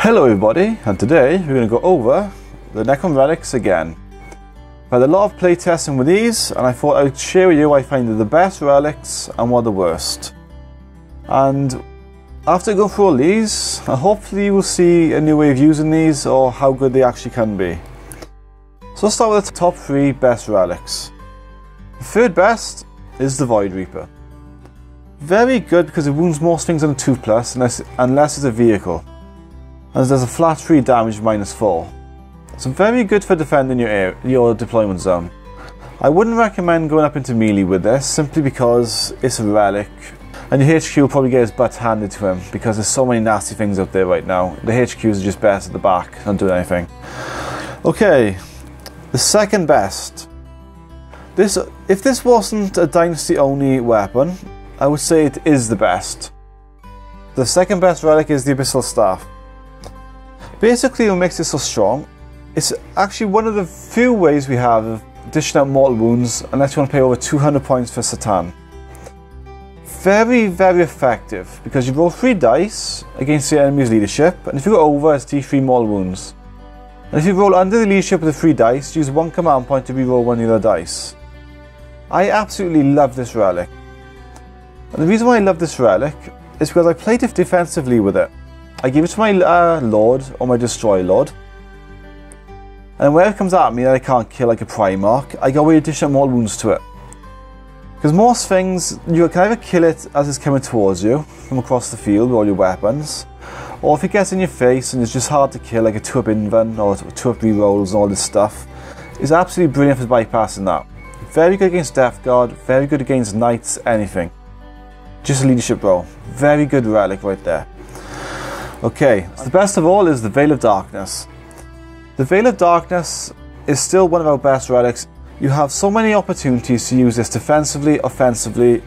Hello everybody, and today we're going to go over the Necron Relics again. I've had a lot of playtesting with these, and I thought I'd share with you I find they're the best relics and what are the worst. And after I go through all these, hopefully you will see a new way of using these or how good they actually can be. So let's start with the top 3 best relics. The third best is the Void Reaper. Very good because it wounds most things on a 2+ unless it's a vehicle. And there's a flat 3 damage -4. So very good for defending your deployment zone. I wouldn't recommend going up into melee with this simply because it's a relic and your HQ will probably get his butt handed to him because there's so many nasty things out there right now. The HQs are just best at the back, not doing anything. Okay, the second best. If this wasn't a dynasty only weapon, I would say it is the best. The second best relic is the Abyssal Staff. Basically, what makes it so strong, it's actually one of the few ways we have of dishing out mortal wounds unless you want to pay over 200 points for Satan. Very, very effective because you roll 3 dice against the enemy's leadership, and if you go over, it's D3 mortal wounds. And if you roll under the leadership with the 3 dice, use 1 command point to reroll 1 of the dice. I absolutely love this relic. And the reason why I love this relic is because I played it defensively with it. I give it to my Lord or my Destroyer Lord, and whenever it comes at me that I can't kill, like a Primarch, I go away additional mortal wounds to it. Because most things, you can either kill it as it's coming towards you from across the field with all your weapons, or if it gets in your face and it's just hard to kill, like a 2-up invuln or 2-up rerolls and all this stuff, it's absolutely brilliant for bypassing that. Very good against Death Guard, very good against Knights, anything. Just a leadership role. Very good relic right there. Okay, so the best of all is the Veil of Darkness. The Veil of Darkness is still one of our best relics. You have so many opportunities to use this defensively, offensively,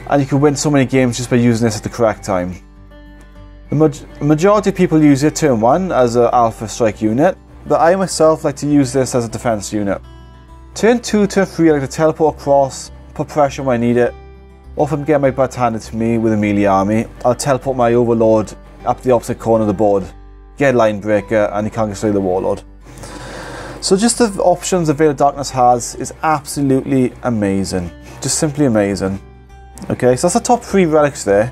and you can win so many games just by using this at the correct time. The majority of people use it turn 1 as an alpha strike unit, but I myself like to use this as a defense unit. Turn 2, turn 3 I like to teleport across, put pressure when I need it, or if I'm getting my butt handed to me with a melee army, I'll teleport my Overlord up the opposite corner of the board, get a line breaker, and he can't destroy the Warlord. So just the options the Veil of Darkness has is absolutely amazing. Just simply amazing. Okay, so that's the top 3 relics there.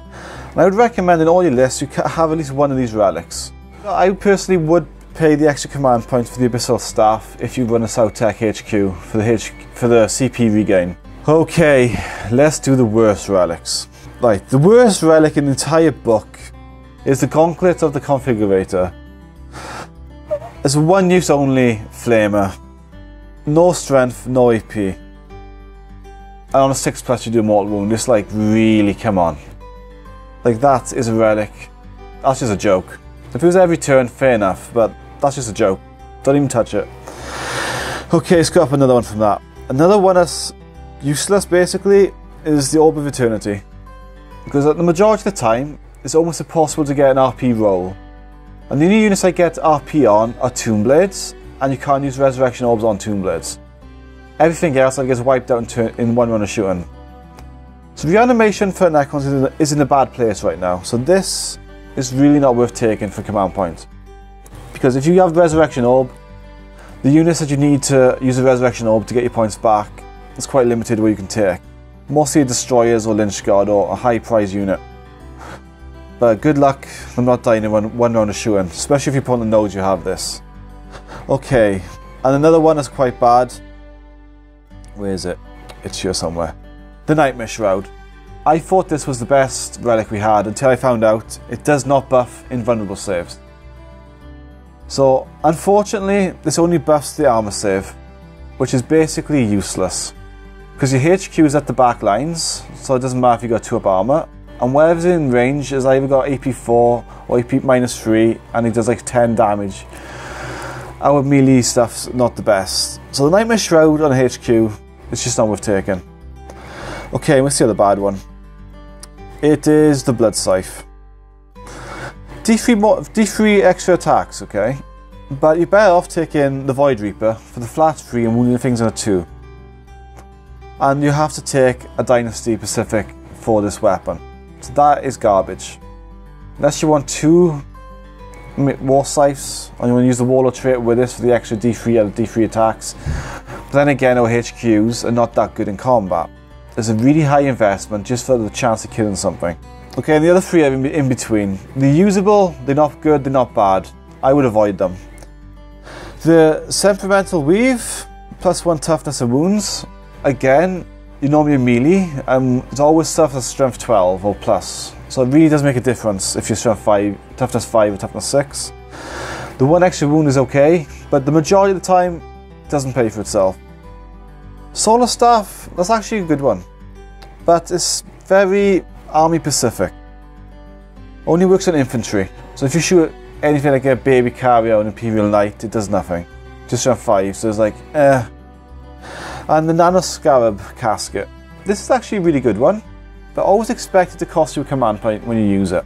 And I would recommend in all your lists you have at least one of these relics. I personally would pay the extra command points for the Abyssal Staff if you run a South Tech HQ for the CP regain. Okay, let's do the worst relics. Right, the worst relic in the entire book is the Gauntlet of the Configurator. It's a 1 use only flamer. No strength, no AP. And on a 6+ you do a mortal wound. Just like, really, come on. Like, that is a relic. That's just a joke. If it was every turn, fair enough, but that's just a joke. Don't even touch it. Okay, let's go up another one from that. Another one that's useless basically is the Orb of Eternity. Because at the majority of the time, it's almost impossible to get an RP roll. And the only units I get RP on are Tomb Blades, and you can't use Resurrection Orbs on Tomb Blades. Everything else gets wiped out in 1 run of shooting. So reanimation for Necrons is in a bad place right now, so this is really not worth taking for command point. Because if you have Resurrection Orb, the units that you need to use a Resurrection Orb to get your points back is quite limited what you can take. Mostly Destroyers or Lynch Guard or a high prize unit. But good luck from not dying in one round of shooting, especially if your opponent knows you have this. Okay, and another one that's quite bad. Where is it? It's here somewhere. The Nightmare Shroud. I thought this was the best relic we had until I found out it does not buff invulnerable saves. So, unfortunately, this only buffs the armor save, which is basically useless. Because your HQ is at the back lines, so it doesn't matter if you got 2-up armor. And wherever's in range has either got AP 4 or AP -3, and it does like 10 damage. Our melee stuff's not the best. So the Nightmare Shroud on a HQ is just not worth taking. Okay, let's see the bad one. It is the Blood Scythe. D3 extra attacks, okay? But you're better off taking the Void Reaper for the flat 3 and wounding things on a 2. And you have to take a Dynasty Pacific for this weapon. So that is garbage. Unless you want two war scythes, and you want to use the warlord trait with this for the extra D3 and D3 attacks. But then again, our HQs are not that good in combat. There's a really high investment just for the chance of killing something. Okay, and the other three are in between. They're usable, they're not good, they're not bad. I would avoid them. The Temperamental Weave, +1 toughness and wounds. Again, you're normally a melee, and it's always stuff that's strength 12 or plus. So it really does make a difference if you're strength 5, toughness 5 or toughness 6. The 1 extra wound is okay, but the majority of the time, it doesn't pay for itself. Solar Staff, that's actually a good one, but it's very army specific. Only works on infantry, so if you shoot anything like a baby carrier or an Imperial Knight, it does nothing. Just strength 5, so it's like, eh. And the Nano Scarab Casket. This is actually a really good one, but always expect it to cost you a command point when you use it.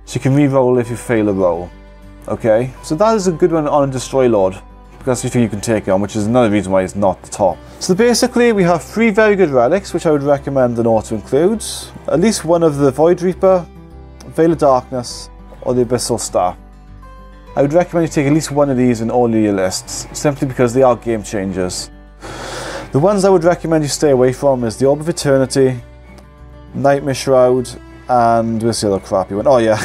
So you can re-roll if you fail a roll. Okay, so that is a good one on a Destroy Lord, because you think you can take it on, which is another reason why it's not the top. So basically we have 3 very good relics, which I would recommend an auto includes. At least one of the Void Reaper, Veil of Darkness, or the Abyssal Staff. I would recommend you take at least one of these in all of your lists, simply because they are game changers. The ones I would recommend you stay away from is the Orb of Eternity, Nightmare Shroud, and where's the other crappy one? Oh yeah,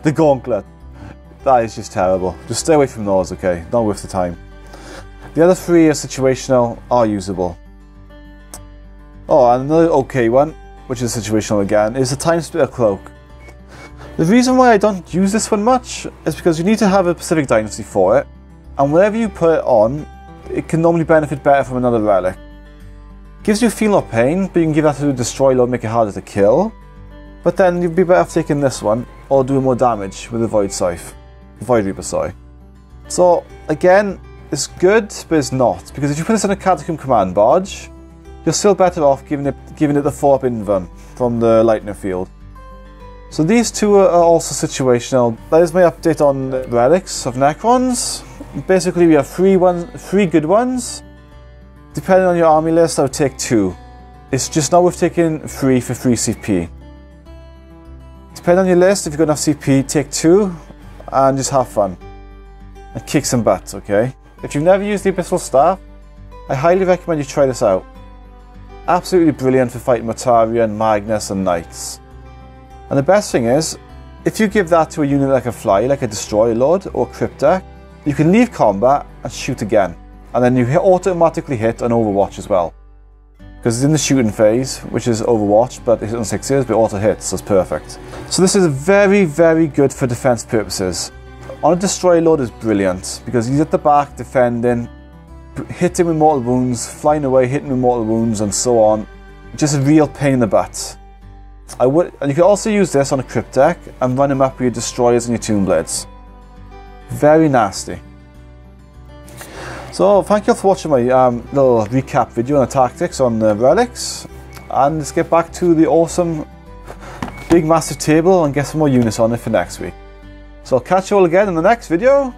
the Gauntlet. That is just terrible. Just stay away from those, okay? Not worth the time. The other 3 are situational, are usable. Oh, and another okay one, which is situational again, is the Time Splitter Cloak. The reason why I don't use this one much is because you need to have a specific dynasty for it, and whenever you put it on, it can normally benefit better from another relic. Gives you feel no pain, but you can give that to a Destroy Lord, make it harder to kill. But then you'd be better off taking this one, or doing more damage with the Void Scythe. The Void Reaper, sorry. So, again, it's good, but it's not. Because if you put this on a Catacomb Command Barge, you're still better off giving it the 4-up invuln from the Lightning Field. So these 2 are also situational. That is my update on the relics of Necrons. Basically we have 3 good ones. Depending on your army list, I would take 2. It's just not worth taking 3 for 3 CP. Depending on your list, if you've got enough CP, take 2 and just have fun. And kick some butts, okay? If you've never used the Abyssal Staff, I highly recommend you try this out. Absolutely brilliant for fighting Mortarion, Magnus and Knights. And the best thing is, if you give that to a unit like a Fly, like a Destroy Lord or Cryptek, you can leave combat and shoot again. And then you automatically hit on Overwatch as well. Because it's in the shooting phase, which is Overwatch, but it's on 6 years, but it auto hits, so it's perfect. So this is very, very good for defense purposes. On a Destroy Lord is brilliant, because he's at the back defending, hitting with mortal wounds, flying away, hitting with mortal wounds, and so on. Just a real pain in the butt. And you can also use this on a Cryptek and run him up with your Destroyers and your Tomb Blades. Very nasty. So thank you all for watching my little recap video on the tactics on the relics, and let's get back to the awesome big massive table and get some more units on it for next week. So I'll catch you all again in the next video.